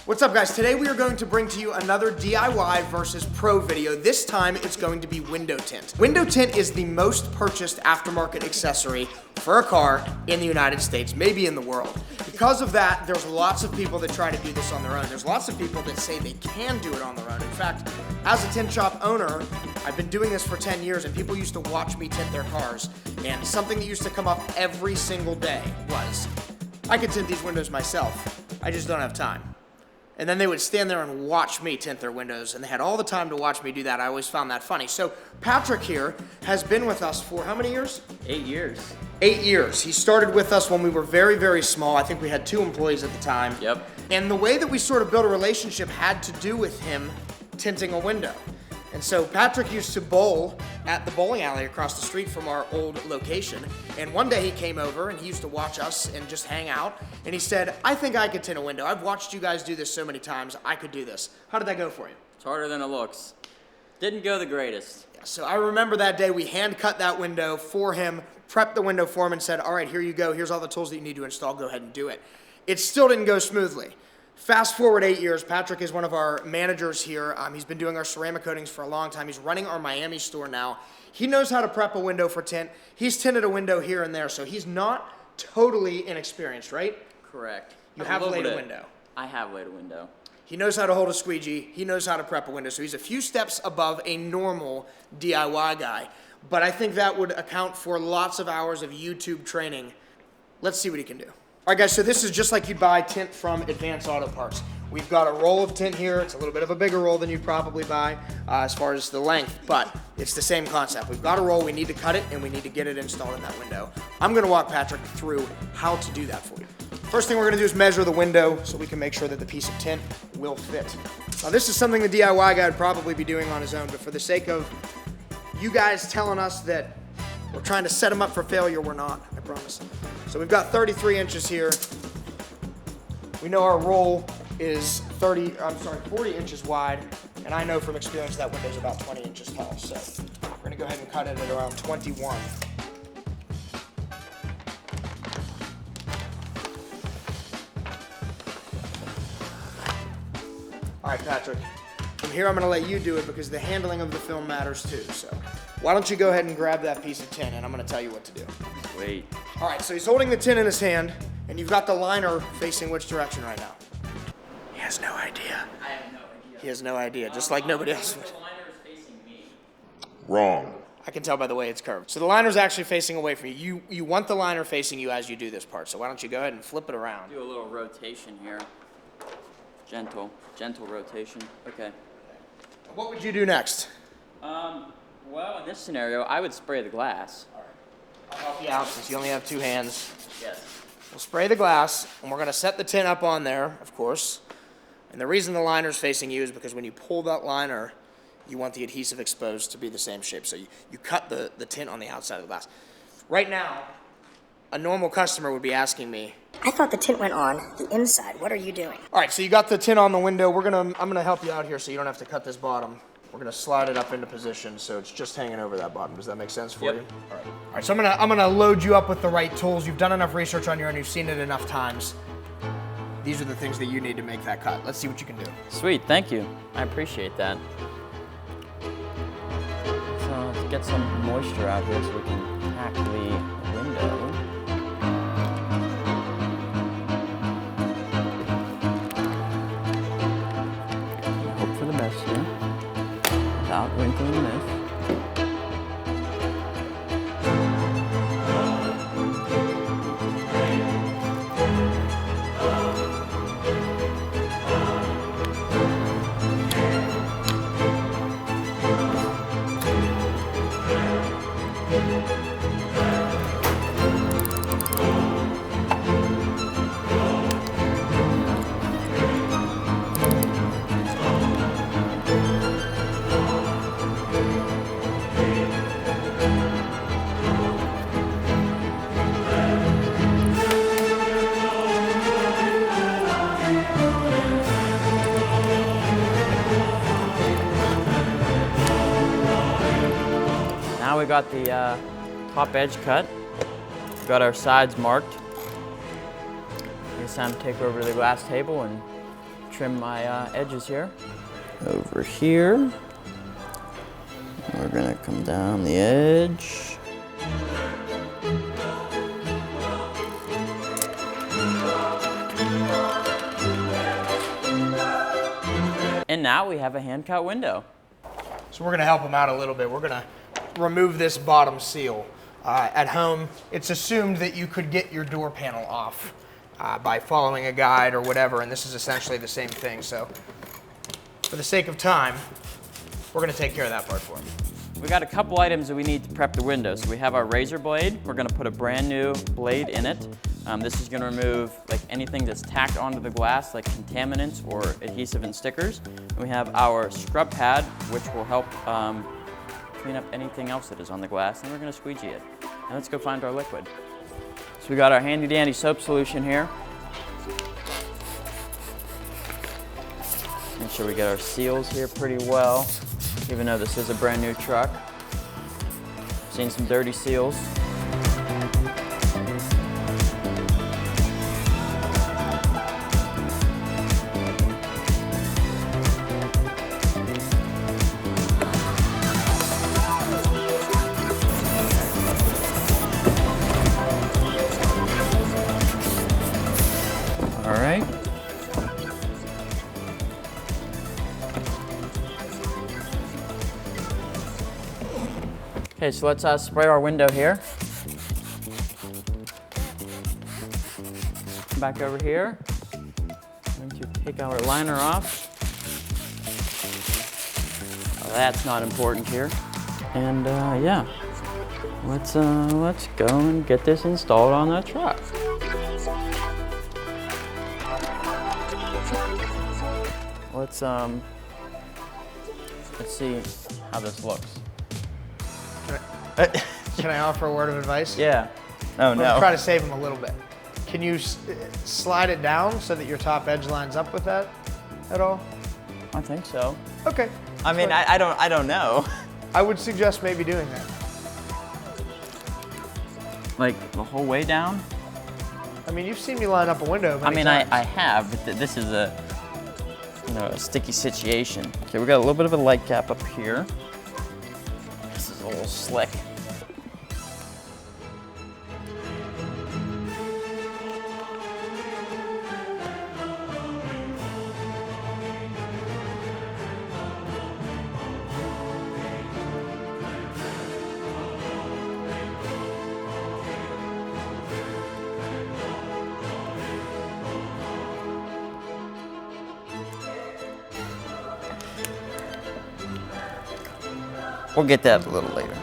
What's up, guys? Today we are going to bring to you another DIY versus pro video. This time it's going to be window tint. Window tint is the most purchased aftermarket accessory for a car in the United States, maybe in the world. Because of that, there's lots of people that try to do this on their own. There's lots of people that say they can do it on their own. In fact, as a tint shop owner, I've been doing this for 10 years and people used to watch me tint their cars. And something that used to come up every single day was, I could tint these windows myself, I just don't have time. And then they would stand there and watch me tint their windows, and they had all the time to watch me do that. I always found that funny. So Patrick here has been with us for how many years? 8 years. 8 years. He started with us when we were very, very small. I think we had 2 employees at the time. Yep. And the way that we sort of built a relationship had to do with him tinting a window. And so Patrick used to bowl at the bowling alley across the street from our old location. And one day he came over and he used to watch us and just hang out. And he said, I think I could tint a window. I've watched you guys do this so many times. I could do this. How did that go for you? It's harder than it looks. Didn't go the greatest. Yeah, so I remember that day we hand cut that window for him, prepped the window for him and said, all right, here you go. Here's all the tools that you need to install. Go ahead and do it. It still didn't go smoothly. Fast forward 8 years, Patrick is one of our managers here. He's been doing our ceramic coatings for a long time. He's running our Miami store now. He knows how to prep a window for tint. He's tinted a window here and there, so he's not totally inexperienced, right? Correct. You have laid a window. I have laid a window. He knows how to hold a squeegee. He knows how to prep a window, so he's a few steps above a normal DIY guy. But I think that would account for lots of hours of YouTube training. Let's see what he can do. All right, guys, so this is just like you'd buy tint from Advanced Auto Parts. We've got a roll of tint here. It's a little bit of a bigger roll than you'd probably buy as far as the length, but it's the same concept. We've got a roll, we need to cut it, and we need to get it installed in that window. I'm gonna walk Patrick through how to do that for you. First thing we're gonna do is measure the window so we can make sure that the piece of tint will fit. Now, this is something the DIY guy would probably be doing on his own, but for the sake of you guys telling us that we're trying to set him up for failure, we're not, I promise. So we've got 33 inches here. We know our roll is 40 inches wide, and I know from experience that window's about 20 inches tall. So we're gonna go ahead and cut it at around 21. All right, Patrick, from here I'm gonna let you do it because the handling of the film matters too. So why don't you go ahead and grab that piece of tint and I'm gonna tell you what to do. Wait. All right, so he's holding the tint in his hand and you've got the liner facing which direction right now? He has no idea. I have no idea. He has no idea, just like nobody else would. The liner is facing me. Wrong. I can tell by the way it's curved. So the liner's actually facing away from you. You want the liner facing you as you do this part, so why don't you go ahead and flip it around. Do a little rotation here. Gentle rotation. Okay. What would you do next? Well, in this scenario, I would spray the glass. All right. I'll help you out since you only have 2 hands. Yes. We'll spray the glass, and we're gonna set the tint up on there, of course. And the reason the liner's facing you is because when you pull that liner, you want the adhesive exposed to be the same shape. So you cut the tint on the outside of the glass. Right now, a normal customer would be asking me, I thought the tint went on the inside. What are you doing? all right, so you got the tint on the window. I'm gonna help you out here so you don't have to cut this bottom. We're gonna slide it up into position so it's just hanging over that bottom. Does that make sense for you? All right, so I'm gonna load you up with the right tools. You've done enough research on your own, you've seen it enough times. These are the things that you need to make that cut. Let's see what you can do. Sweet, thank you. I appreciate that. So let's get some moisture out here so we can pack the window. Hope for the best here. Without wrinkling this. Now we got the top edge cut. We've got our sides marked. It's time to take over to the glass table and trim my edges here. Over here, we're gonna come down the edge. And now we have a hand cut window. So we're gonna help him out a little bit. We're gonna remove this bottom seal. At home, it's assumed that you could get your door panel off by following a guide or whatever, and this is essentially the same thing. So for the sake of time, we're gonna take care of that part for him. We got a couple items that we need to prep the window. So we have our razor blade. We're gonna put a brand new blade in it. This is gonna remove like anything that's tacked onto the glass, like contaminants or adhesive and stickers. And we have our scrub pad, which will help clean up anything else that is on the glass, and we're gonna squeegee it. Now let's go find our liquid. So we got our handy dandy soap solution here. Make sure we get our seals here pretty well, even though this is a brand new truck. Seen some dirty seals. All right. Okay, so let's spray our window here. Come back over here. I'm going to take our liner off. Oh, that's not important here. And yeah, let's go and get this installed on the truck. Let's see how this looks. Can I offer a word of advice? Yeah. Oh no. Let's try to save him a little bit. Can you slide it down so that your top edge lines up with that at all? I think so. Okay. I mean, I don't know. I would suggest maybe doing that. Like the whole way down? I mean, you've seen me line up a window many times. I have, but this is a sticky situation. Okay, we got a little bit of a light gap up here. This is a little slick. We'll get that a little later.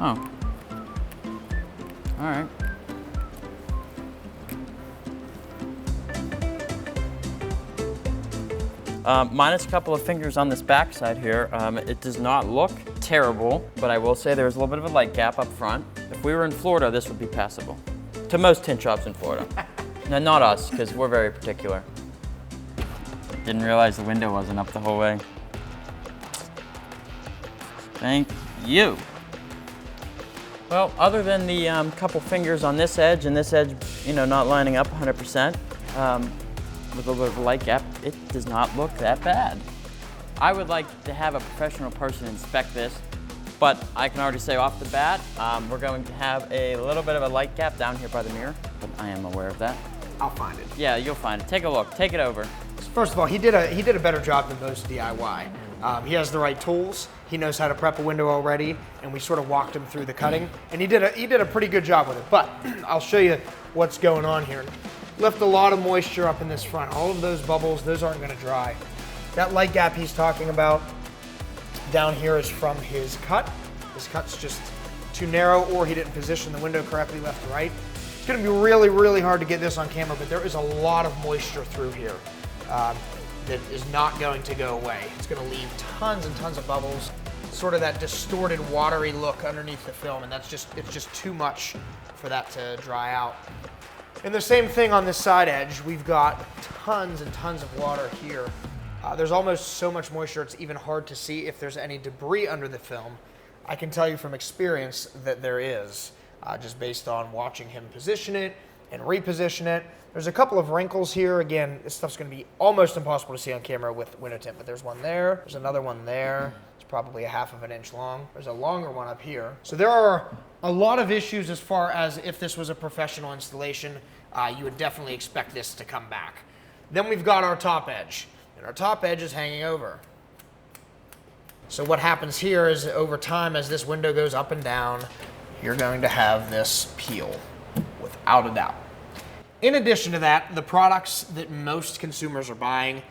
Oh. All right. Minus a couple of fingers on this back side here, it does not look terrible, but I will say there's a little bit of a light gap up front. If we were in Florida, this would be passable. To most tint shops in Florida. No, not us, because we're very particular. Didn't realize the window wasn't up the whole way. Thank you. Well, other than the couple fingers on this edge and this edge, not lining up 100%, with a little bit of a light gap, it does not look that bad. I would like to have a professional person inspect this, but I can already say off the bat, we're going to have a little bit of a light gap down here by the mirror, but I am aware of that. I'll find it. Yeah, you'll find it. Take a look. Take it over. First of all, he did a better job than most DIY. He has the right tools. He knows how to prep a window already, and we sort of walked him through the cutting, and he did a pretty good job with it. But I'll show you what's going on here. Left a lot of moisture up in this front. All of those bubbles, those aren't going to dry. That light gap he's talking about down here is from his cut. His cut's just too narrow, or he didn't position the window correctly left to right. It's going to be really, really hard to get this on camera, but there is a lot of moisture through here that is not going to go away. It's going to leave tons and tons of bubbles. sort of that distorted, watery look underneath the film, and it's just too much for that to dry out. And the same thing on this side edge. We've got tons and tons of water here. There's almost so much moisture, it's even hard to see if there's any debris under the film. I can tell you from experience that there is, just based on watching him position it and reposition it. There's a couple of wrinkles here. Again, this stuff's gonna be almost impossible to see on camera with window tint, but there's one there, there's another one there. It's probably a 1/2 inch long. There's a longer one up here. So there are a lot of issues as far as if this was a professional installation, you would definitely expect this to come back. Then we've got our top edge, and our top edge is hanging over. So what happens here is over time, as this window goes up and down, you're going to have this peel, without a doubt. In addition to that, the products that most consumers are buying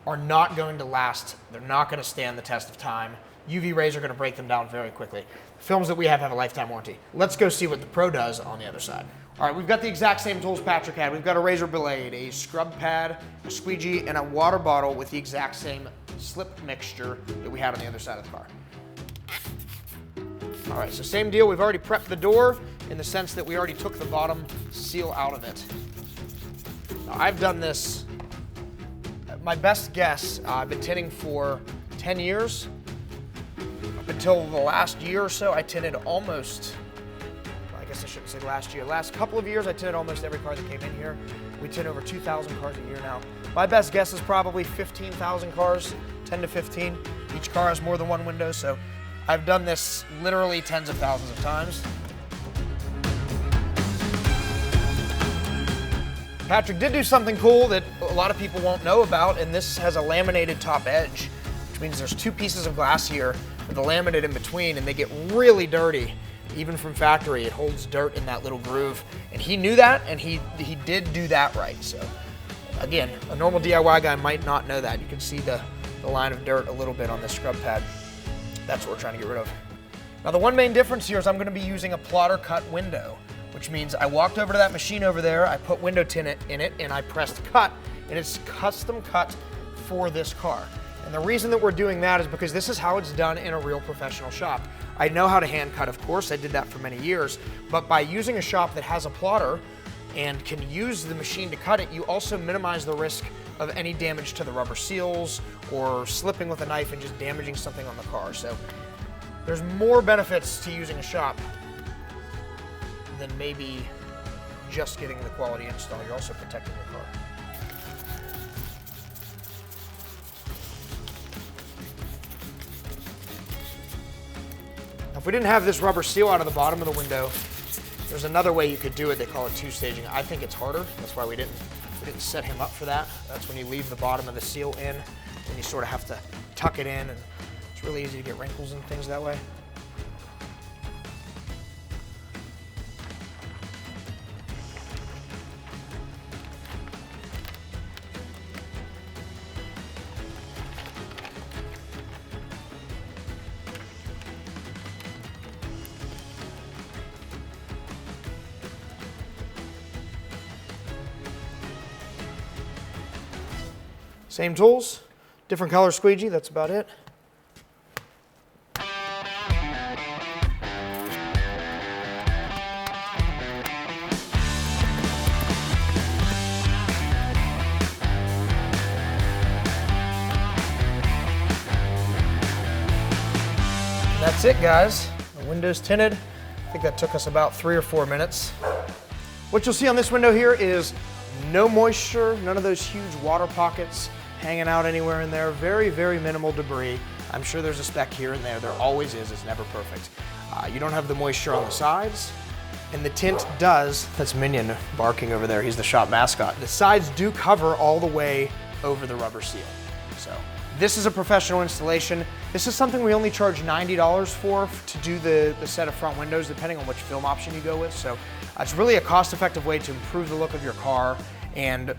are not going to last. They're not going to stand the test of time. UV rays are going to break them down very quickly. The films that we have a lifetime warranty. Let's go see what the Pro does on the other side. All right, we've got the exact same tools Patrick had. We've got a razor blade, a scrub pad, a squeegee, and a water bottle with the exact same slip mixture that we had on the other side of the car. All right, so same deal. We've already prepped the door in the sense that we already took the bottom seal out of it. Now, I've done this, my best guess, I've been tinting for 10 years. Up until the last year or so, I tinted almost, I guess I shouldn't say last year, last couple of years, I tinted almost every car that came in here. We tint over 2,000 cars a year now. My best guess is probably 15,000 cars, 10 to 15. Each car has more than one window, so I've done this literally tens of thousands of times. Patrick did do something cool that a lot of people won't know about, and this has a laminated top edge, which means there's two pieces of glass here with the laminate in between, and they get really dirty. Even from factory, it holds dirt in that little groove. And he knew that, and he did do that right. So again, a normal DIY guy might not know that. You can see the line of dirt a little bit on this scrub pad. That's what we're trying to get rid of. Now the one main difference here is I'm gonna be using a plotter cut window, which means I walked over to that machine over there, I put window tint in it, and I pressed cut, and it's custom cut for this car. And the reason that we're doing that is because this is how it's done in a real professional shop. I know how to hand cut, of course, I did that for many years, but by using a shop that has a plotter and can use the machine to cut it, you also minimize the risk of any damage to the rubber seals or slipping with a knife and just damaging something on the car. So there's more benefits to using a shop than maybe just getting the quality install. You're also protecting your car. If we didn't have this rubber seal out of the bottom of the window, there's another way you could do it. They call it two-staging. I think it's harder. That's why we didn't set him up for that. That's when you leave the bottom of the seal in, and you sort of have to tuck it in, and it's really easy to get wrinkles and things that way. Same tools, different color squeegee, that's about it. And that's it, guys. The window's tinted. I think that took us about 3 or 4 minutes. What you'll see on this window here is no moisture, none of those huge water pockets hanging out anywhere in there. Very, very minimal debris. I'm sure there's a speck here and there. There always is. It's never perfect. You don't have the moisture on the sides. And the tint does, that's Minion barking over there. He's the shop mascot. The sides do cover all the way over the rubber seal. So this is a professional installation. This is something we only charge $90 for to do the set of front windows, depending on which film option you go with. So it's really a cost-effective way to improve the look of your car, and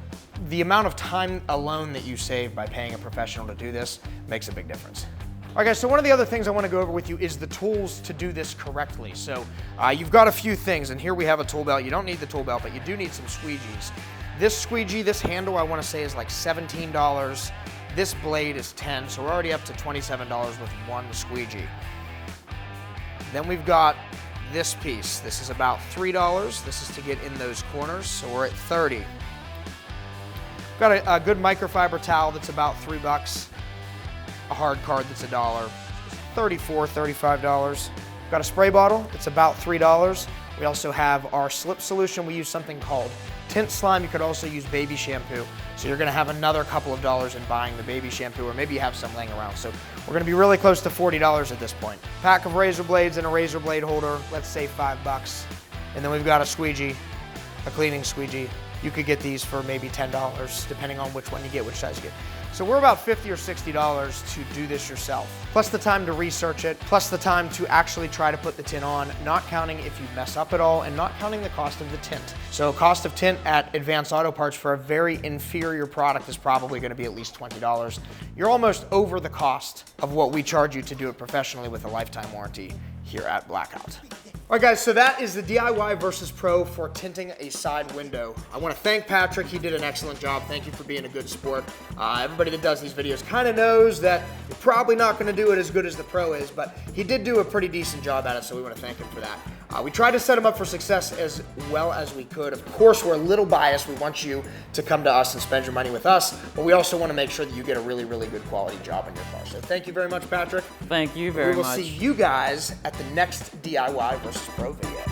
the amount of time alone that you save by paying a professional to do this makes a big difference. All right, guys, so one of the other things I want to go over with you is the tools to do this correctly. So you've got a few things, and here we have a tool belt. You don't need the tool belt, but you do need some squeegees. This squeegee, this handle, I want to say is like $17. This blade is $10, so we're already up to $27 with one squeegee. Then we've got this piece. This is about $3. This is to get in those corners, so we're at 30. Got a good microfiber towel that's about $3. A hard card that's $1. $34, $35. Got a spray bottle, it's about $3. We also have our slip solution. We use something called Tint slime. You could also use baby shampoo. So you're gonna have another couple of dollars in buying the baby shampoo, or maybe you have some laying around. So we're gonna be really close to $40 at this point. Pack of razor blades and a razor blade holder, let's say $5. And then we've got a squeegee, a cleaning squeegee. You could get these for maybe $10, depending on which one you get, which size you get. So we're about $50 or $60 to do this yourself, plus the time to research it, plus the time to actually try to put the tint on, not counting if you mess up at all, and not counting the cost of the tint. So cost of tint at Advanced Auto Parts for a very inferior product is probably gonna be at least $20. You're almost over the cost of what we charge you to do it professionally with a lifetime warranty here at Blackout. All right, guys, so that is the DIY versus Pro for tinting a side window. I want to thank Patrick. He did an excellent job. Thank you for being a good sport. Everybody that does these videos kind of knows that you're probably not going to do it as good as the Pro is, but he did do a pretty decent job at it, so we want to thank him for that. We tried to set him up for success as well as we could. Of course, we're a little biased. We want you to come to us and spend your money with us, but we also want to make sure that you get a really, really good quality job on your car. So thank you very much, Patrick. Thank you very much. We will see you guys at the next DIY versus Pro video.